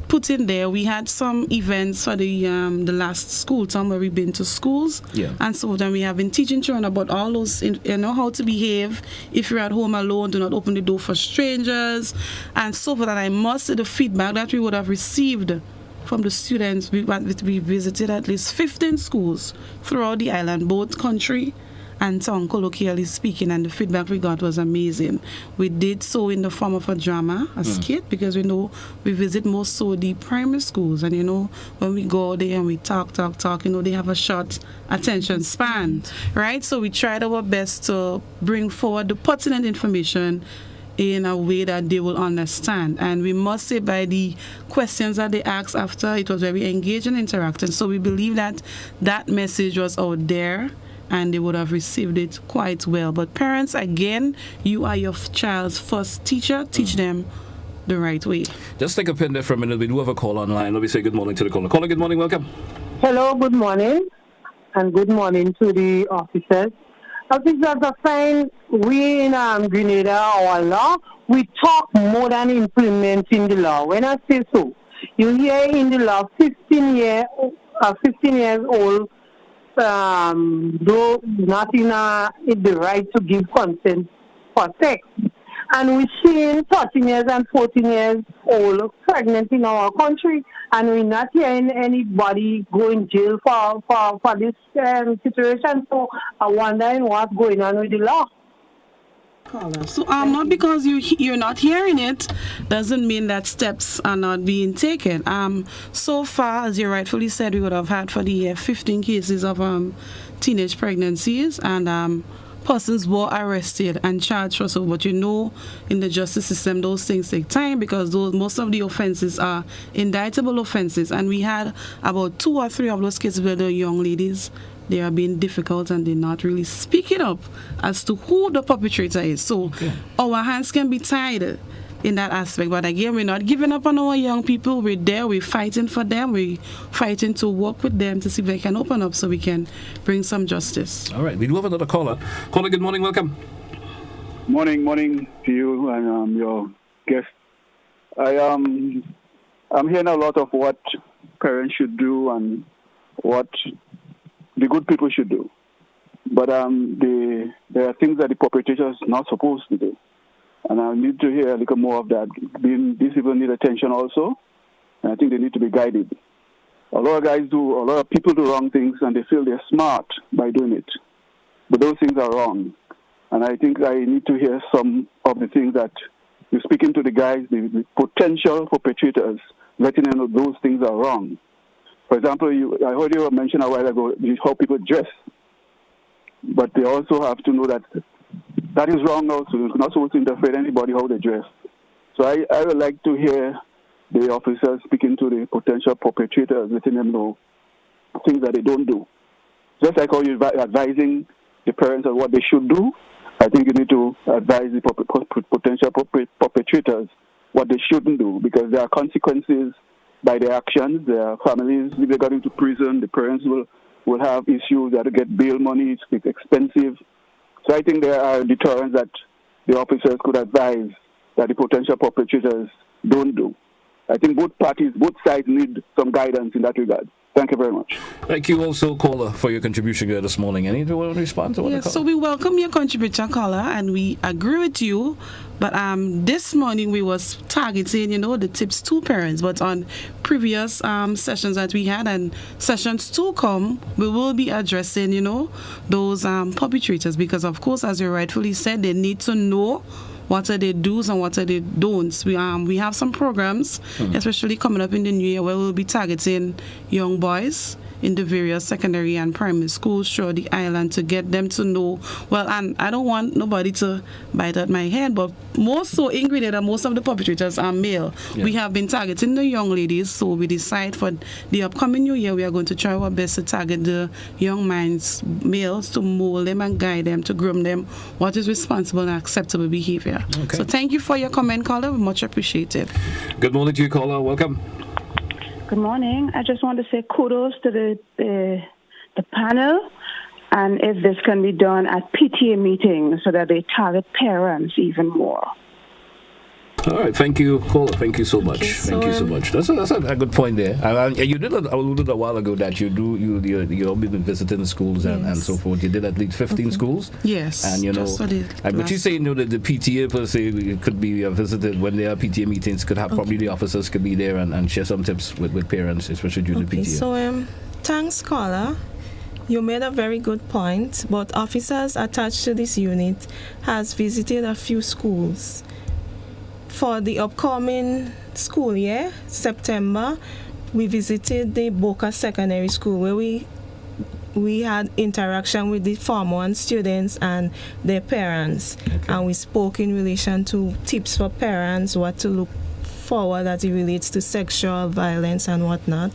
put in there, we had some events for the last school term where we've been to schools, and so then we have been teaching children about all those, how to behave if you're at home alone. Do not open the door for strangers, and so forth. And I must say the feedback that we would have received from the students, we visited at least 15 schools throughout the island, both country and town, colloquially speaking, and the feedback we got was amazing. We did so in the form of a drama, a skit, because we know we visit most so the primary schools, and when we go there and we talk, they have a short attention span, right? So we tried our best to bring forward the pertinent information in a way that they will understand. And we must say, by the questions that they asked after, it was very engaging and interactive. So we believe that message was out there and they would have received it quite well. But parents, again, you are your child's first teacher. Teach them the right way. Just take a pin there for a minute. We do have a call online. Let me say good morning to the caller. Caller, good morning. Welcome. Hello, good morning. And good morning to the officers. Officers are saying we in Grenada, our law, we talk more than implementing the law. When I say so, you hear in the law 15 years old, though not in the right to give consent for sex. And we're seeing 13 years and 14 years old pregnant in our country, and we're not hearing anybody go in jail for this situation. So I'm wondering what's going on with the law. So not because you're not hearing it doesn't mean that steps are not being taken. So far, as you rightfully said, we would have had for the year 15 cases of teenage pregnancies, and persons were arrested and charged for so. But in the justice system, those things take time because most of the offenses are indictable offenses, and we had about 2 or 3 of those cases where the young ladies, they are being difficult and they're not really speaking up as to who the perpetrator is. So our hands can be tied in that aspect. But again, we're not giving up on our young people. We're there. We're fighting for them. We're fighting to work with them to see if they can open up so we can bring some justice. All right. We do have another caller. Caller, good morning. Welcome. Morning to you and your guest. I'm hearing a lot of what parents should do and what the good people should do. But there are things that the perpetrators are not supposed to do. And I need to hear a little more of that. These people need attention also, and I think they need to be guided. A lot of people do wrong things, and they feel they're smart by doing it. But those things are wrong. And I think I need to hear some of the things that you're speaking to the guys, the potential perpetrators, letting them know those things are wrong. For example, I heard you mention a while ago how people dress. But they also have to know that is wrong also. You're not supposed to interfere with anybody how they dress. So I would like to hear the officers speaking to the potential perpetrators, letting them know things that they don't do. Just like how you're advising the parents on what they should do, I think you need to advise the potential perpetrators what they shouldn't do, because there are consequences by their actions. Their families, if they got into prison, the parents will have issues. They have to get bail money. It's expensive. So I think there are deterrents that the officers could advise that the potential perpetrators don't do. I think both sides need some guidance in that regard. Thank you very much. Thank you also, caller, for your contribution here this morning. Any to respond to what? Yes, so we welcome your contribution, caller, and we agree with you. But this morning we was targeting, the tips to parents. But on previous sessions that we had and sessions to come, we will be addressing, those perpetrators, because of course, as you rightfully said, they need to know what are their do's and what are their don'ts. We have some programs, especially coming up in the new year, where we'll be targeting young boys in the various secondary and primary schools throughout the island to get them to know. Well, and I don't want nobody to bite at my head, but more so in Grenada, most of the perpetrators are male. Yeah. We have been targeting the young ladies, so we decide for the upcoming new year, we are going to try our best to target the young minds, males, to mold them and guide them, to groom them what is responsible and acceptable behavior. Okay. So thank you for your comment, caller. Much appreciated. Good morning to you, caller. Welcome. Good morning. I just want to say kudos to the panel, and if this can be done at PTA meetings so that they target parents even more. All right, thank you, caller. Thank you so much. Thank you so much. That's a good point there. You did alluded a while ago that you've been visiting schools and so forth. You did at least 15 schools. Yes. And but you say that the PTA per se could be visited when there are PTA meetings. Could have probably the officers could be there and share some tips with parents, especially during the PTA. So thanks, caller. You made a very good point. But officers attached to this unit has visited a few schools. For the upcoming school year, September, we visited the Boca Secondary School, where we had interaction with the Form 1 students and their parents. Okay. And we spoke in relation to tips for parents, what to look forward as it relates to sexual violence and whatnot.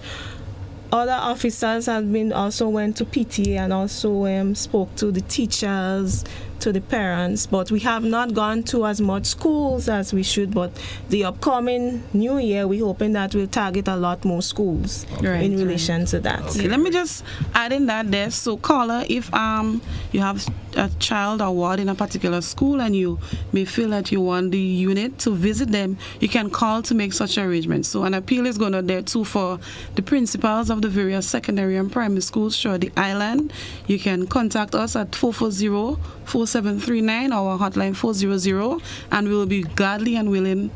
Other officers also went to PTA and also spoke to the teachers, to the parents, but we have not gone to as much schools as we should. But the upcoming new year, we're hoping that we'll target a lot more schools in relation to that. Okay. Let me just add in that there. So, caller, if you have a child or ward in a particular school and you may feel that you want the unit to visit them, you can call to make such arrangements. So an appeal is going out there too for the principals of the various secondary and primary schools throughout the island. You can contact us at 440-4 4739, our hotline 400, and we will be gladly and willing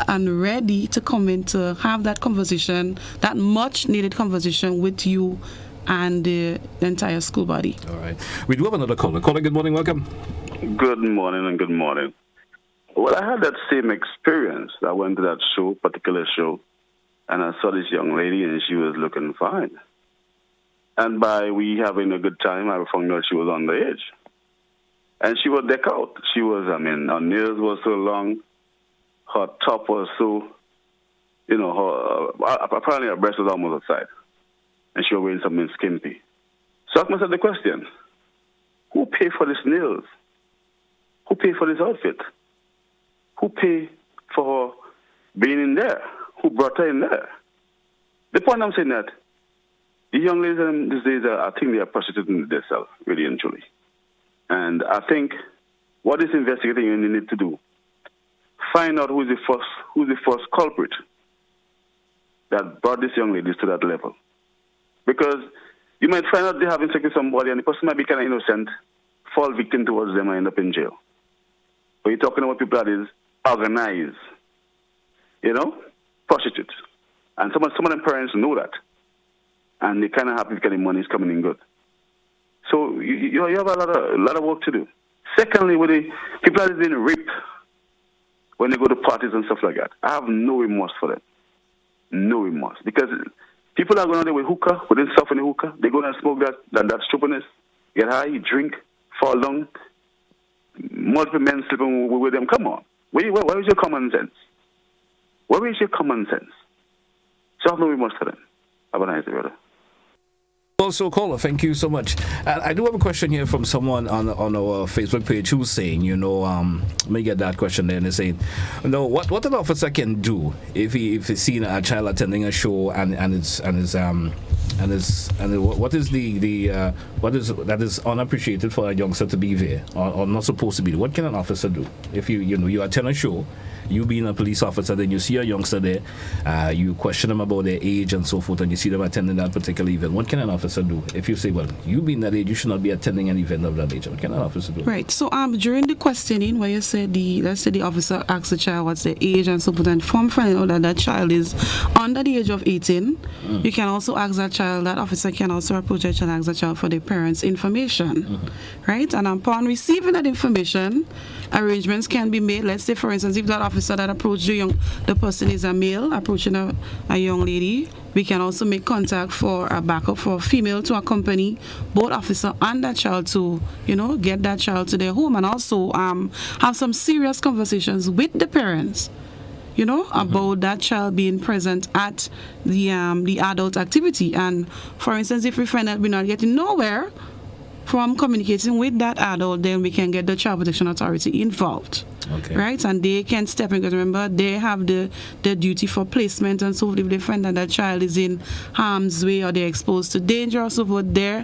and ready to come in to have that conversation, that much needed conversation with you and the entire school body. All right. We do have another caller. Caller, good morning. Welcome. Good morning and good morning. Well, I had that same experience. I went to that particular show, and I saw this young lady, and she was looking fine. And by we having a good time, I found out she was underage. And she was decked out. Her nails were so long, her top was so, apparently her breast was almost outside. And she was wearing something skimpy. So I myself the question, who paid for these nails? Who paid for this outfit? Who paid for her being in there? Who brought her in there? The point I'm saying that the young ladies these days, I think they are prostituting themselves, really and truly. And I think what this investigating unit need to do, find out who's the first culprit that brought these young ladies to that level. Because you might find out they having sex with somebody and the person might be kind of innocent, fall victim towards them and end up in jail. But you're talking about people that is organized, prostitutes. And some of them parents know that. And they kind of happy because the money is coming in good. So you have a lot of work to do. Secondly, with the people that is being raped when they go to parties and stuff like that, I have no remorse for them. No remorse. Because people are going there with hookah, within stuff in the hookah. They go and smoke that stupidness, get high, drink, fall down. Multiple men sleeping with them. Come on. Where is your common sense? Where is your common sense? So I have no remorse for them. Have a nice day, brother. Also, caller, thank you so much. I do have a question here from someone on our Facebook page who's saying, let me get that question there, and they're saying, what an officer can do if he's seen a child attending a show and what is that is unappreciated for a youngster to be there or not supposed to be there? What can an officer do if you attend a show? You being a police officer, then you see a youngster there, you question them about their age and so forth, and you see them attending that particular event. What can an officer do if you say, well, you being that age, you should not be attending an event of that age? What can an officer do? Right. So during the questioning, where you said let's say the officer asks the child what's their age and so forth, and from finding out that child is under the age of 18, you can also ask that child. That officer can also approach that child and ask the child for their parents' information, right? And upon receiving that information, arrangements can be made. Let's say, for instance, if that officer that approached the person is a male approaching a young lady, we can also make contact for a backup for a female to accompany both officer and that child to, get that child to their home, and also have some serious conversations with the parents, about that child being present at the adult activity. And for instance, if we find that we're not getting nowhere from communicating with that adult, then we can get the Child Protection Authority involved. Okay. Right? And they can step in, because remember, they have the duty for placement and so forth. If they find that child is in harm's way or they're exposed to danger or so forth, their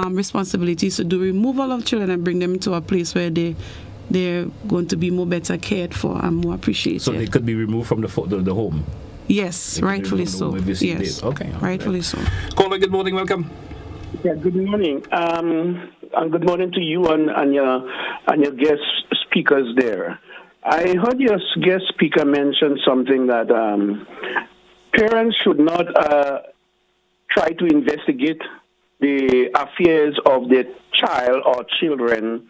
responsibility is to do removal of children and bring them to a place where they're going to be more better cared for and more appreciated. So they could be removed from the home? Yes, rightfully so. Yes. Okay. Rightfully so. Caller, good morning. Welcome. Yeah, good morning. And good morning to you and your guest speakers there. I heard your guest speaker mention something that parents should not try to investigate the affairs of their child or children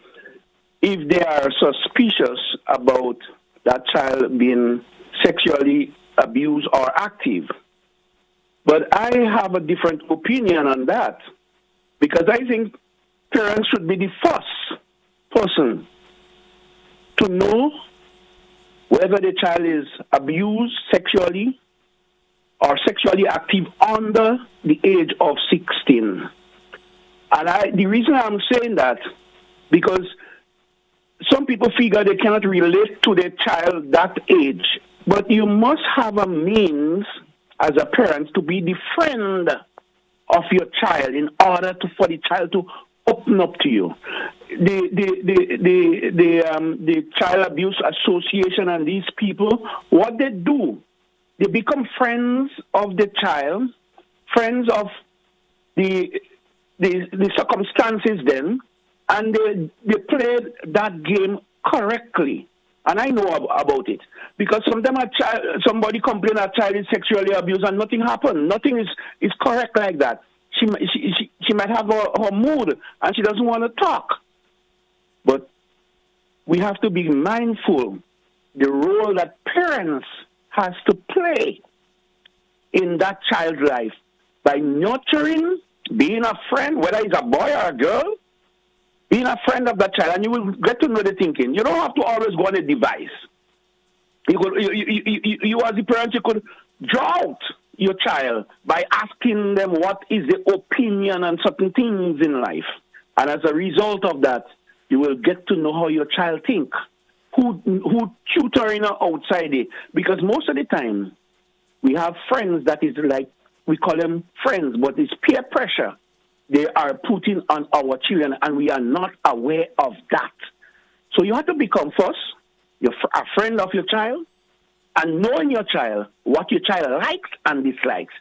if they are suspicious about that child being sexually abused or active. But I have a different opinion on that, because I think parents should be the first person to know whether the child is abused sexually or sexually active under the age of 16. And the reason I'm saying that, because some people figure they cannot relate to their child that age, but you must have a means as a parent to be the friend of your child in order for the child to open up to you. The Child Abuse Association and these people, what they do, they become friends of the child, friends of the circumstances then, and they played that game correctly. And I know about it. Because sometimes somebody complains a child is sexually abused and nothing happened. Nothing is correct like that. She might have her mood and she doesn't want to talk. But we have to be mindful the role that parents has to play in that child's life by nurturing, being a friend, whether it's a boy or a girl, being a friend of that child, and you will get to know the thinking. You don't have to always go on a device. You as a parent, you could draw out your child by asking them what is the opinion on certain things in life. And as a result of that, you will get to know how your child thinks, who tutoring or outside it. Because most of the time, we have friends that is like, we call them friends, but it's peer pressure they are putting on our children, and we are not aware of that. So you have to become first a friend of your child, and knowing your child, what your child likes and dislikes.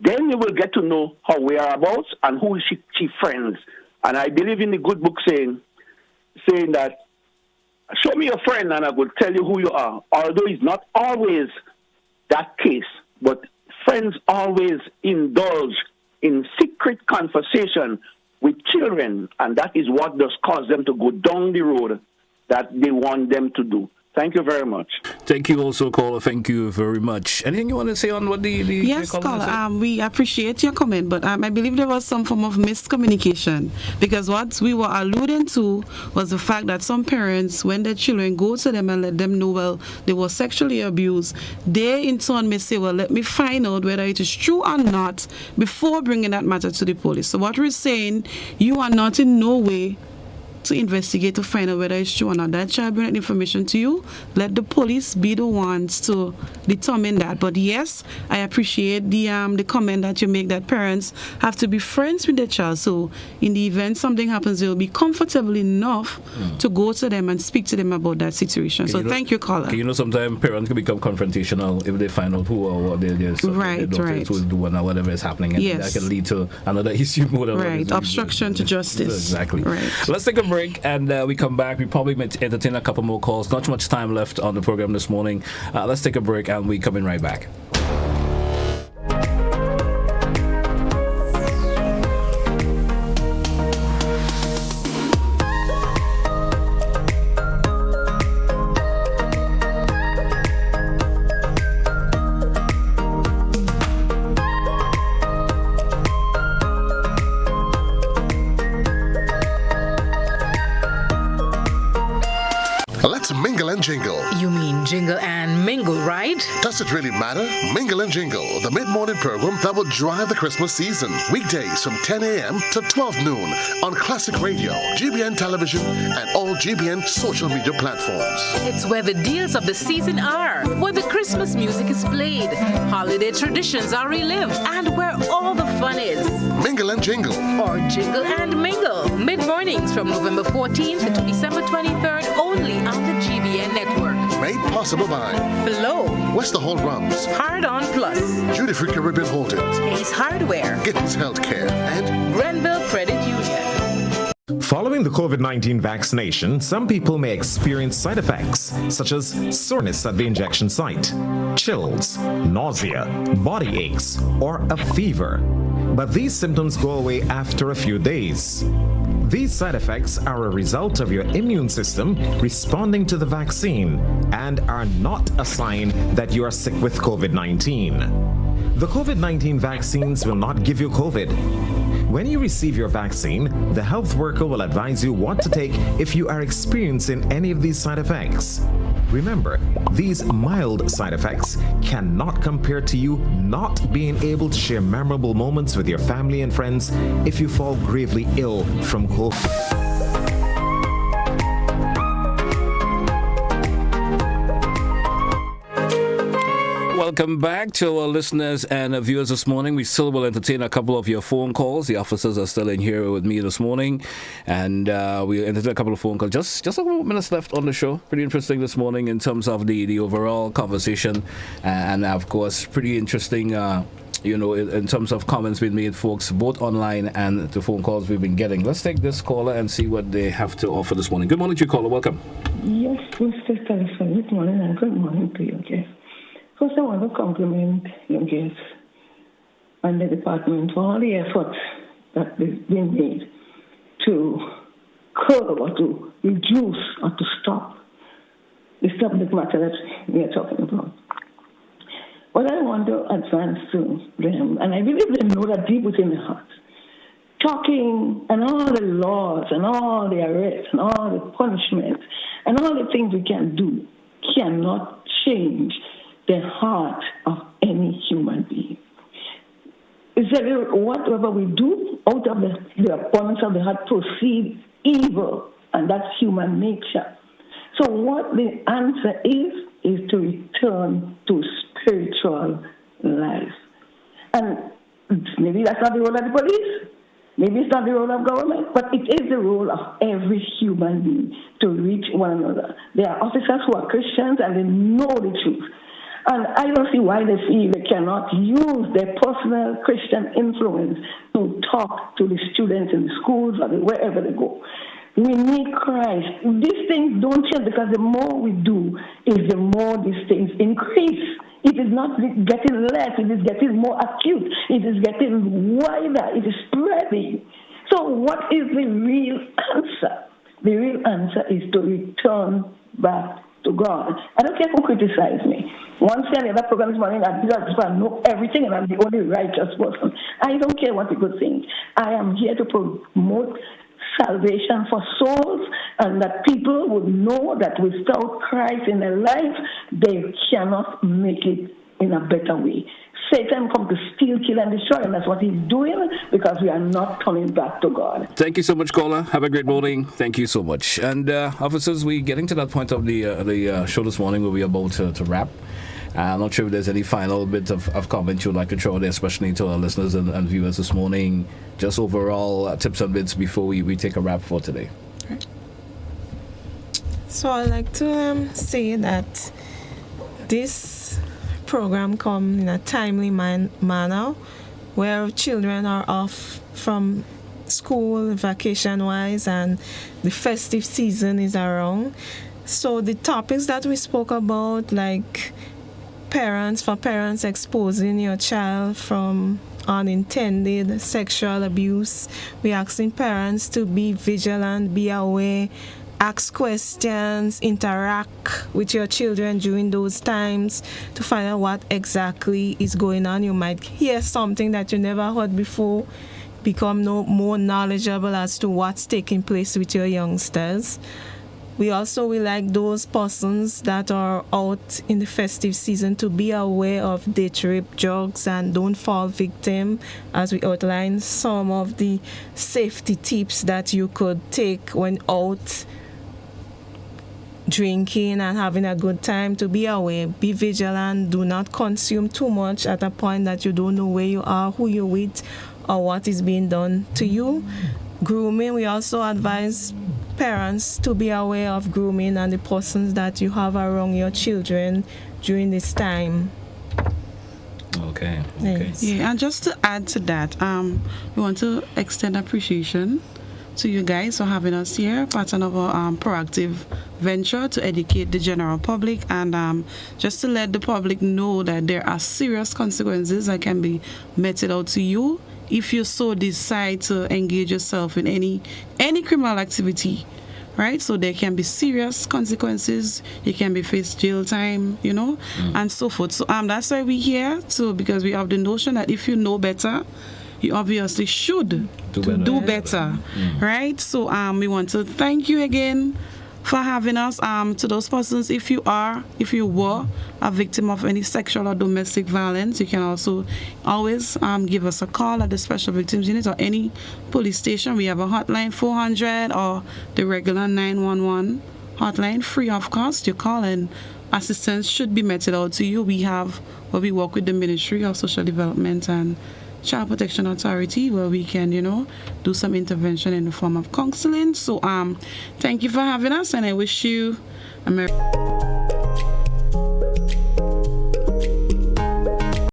Then you will get to know her whereabouts and who she friends. And I believe in the good book saying that, show me your friend and I will tell you who you are. Although it's not always that case, but friends always indulge in secret conversation with children, and that is what does cause them to go down the road that they want them to do. Thank you very much. Thank you also, caller. Thank you very much. Anything you want to say on what the Yes, caller. We appreciate your comment, but I believe there was some form of miscommunication, because what we were alluding to was the fact that some parents, when their children go to them and let them know, well, they were sexually abused, they in turn may say, well, let me find out whether it is true or not before bringing that matter to the police. So what we're saying, you are not in no way to investigate to find out whether it's true or not. That child bring that information to you. Let the police be the ones to determine that. But yes, I appreciate the comment that you make, that parents have to be friends with their child. So in the event something happens, they'll be comfortable enough to go to them and speak to them about that situation. So thank you, caller. You know, sometimes parents can become confrontational if they find out who or what they're right. doing or whatever is happening, and that can lead to another issue more than right. Obstruction to justice. Exactly. Right. Let's take a break, and we come back. We probably might entertain a couple more calls. Not much time left on the program this morning. Let's take a break, and we come in right back. Let's mingle and jingle. You mean jingle and mingle, right? Does it really matter? Mingle and Jingle, the mid-morning program that will drive the Christmas season. Weekdays from 10 a.m. to 12 noon on Classic Radio, GBN Television, and all GBN social media platforms. It's where the deals of the season are, where the Christmas music is played, holiday traditions are relived, and where all the fun is. Mingle and Jingle. Or Jingle and Mingle. Mid-mornings from November 14th to December 23rd only on the GBN network. Made possible by Flow, Wester Hall Rums, Hard On Plus, Judy Fruit Caribbean Holdings, Ace Hardware, Gittins Healthcare, and Grenville Credit Union. Following the COVID-19 vaccination, some people may experience side effects such as soreness at the injection site, chills, nausea, body aches, or a fever. But these symptoms go away after a few days. These side effects are a result of your immune system responding to the vaccine and are not a sign that you are sick with COVID-19. The COVID-19 vaccines will not give you COVID. When you receive your vaccine, the health worker will advise you what to take if you are experiencing any of these side effects. Remember, these mild side effects cannot compare to you not being able to share memorable moments with your family and friends if you fall gravely ill from COVID. Welcome back to our listeners and viewers this morning. We still will entertain a couple of your phone calls. The officers are still in here with me this morning, and we'll entertain a couple of phone calls. Just a couple of minutes left on the show. Pretty interesting this morning in terms of the overall conversation, and of course, pretty interesting in terms of comments being made, folks, both online and the phone calls we've been getting. Let's take this caller and see what they have to offer this morning. Good morning to you, caller. Welcome. Yes, Mr. Telephone. Good morning and good morning to you, guests. First, I want to compliment your guests and the department for all the efforts that has been made to curb or to reduce or to stop the subject matter that we are talking about. What I want to advance to them, and I believe they know that deep within their hearts, talking and all the laws and all the arrests and all the punishments and all the things we can do cannot change the heart of any human being. It's that whatever we do, out of the abundance of the heart proceed evil, and that's human nature. So what the answer is to return to spiritual life. And maybe that's not the role of the police, maybe it's not the role of government, but it is the role of every human being to reach one another. There are officers who are Christians and they know the truth. And I don't see why they feel they cannot use their personal Christian influence to talk to the students in the schools or wherever they go. We need Christ. These things don't change because the more we do is the more these things increase. It is not getting less, it is getting more acute, it is getting wider, it is spreading. So what is the real answer? The real answer is to return back to God. I don't care who criticizes me. One said in the other program this morning that I know everything and I'm the only righteous person. I don't care what people think. I am here to promote salvation for souls, and that people would know that without Christ in their life, they cannot make it in a better way. Satan comes to steal, kill, and destroy, and that's what he's doing because we are not coming back to God. Thank you so much, caller. Have a great morning. Thank you so much. And officers, we're getting to that point of the show this morning where we're about to wrap. I'm not sure if there's any final bit of comment you'd like to throw there, especially to our listeners and viewers this morning. Just overall tips and bits before we take a wrap for today. So I'd like to say that this program comes in a timely manner where children are off from school vacation-wise and the festive season is around. So the topics that we spoke about, like parents exposing your child from unintended sexual abuse. We're asking parents to be vigilant, be aware, ask questions, interact with your children during those times to find out what exactly is going on. You might hear something that you never heard before, become more knowledgeable as to what's taking place with your youngsters. We like those persons that are out in the festive season to be aware of date rape, drugs, and don't fall victim, as we outline some of the safety tips that you could take when out drinking and having a good time. To be aware, be vigilant, do not consume too much at a point that you don't know where you are, who you're with, or what is being done to you. Grooming, we also advise parents to be aware of grooming and the persons that you have around your children during this time. Okay. Yes. Yeah, and just to add to that, we want to extend appreciation to you guys for having us here, part of our proactive venture to educate the general public and just to let the public know that there are serious consequences that can be meted out to you if you so decide to engage yourself in any criminal activity, right? So there can be serious consequences. You can be faced jail time, and so forth. So that's why we're here too, because we have the notion that if you know better, you obviously should do better, right? So we want to thank you again for having us. To those persons, if you were a victim of any sexual or domestic violence, you can also always give us a call at the Special Victims Unit or any police station. We have a hotline 400 or the regular 911 hotline, free of cost. You call and assistance should be meted out to you. We work with the Ministry of Social Development and Child Protection Authority, where we can, do some intervention in the form of counseling. So, thank you for having us, and I wish you a Merry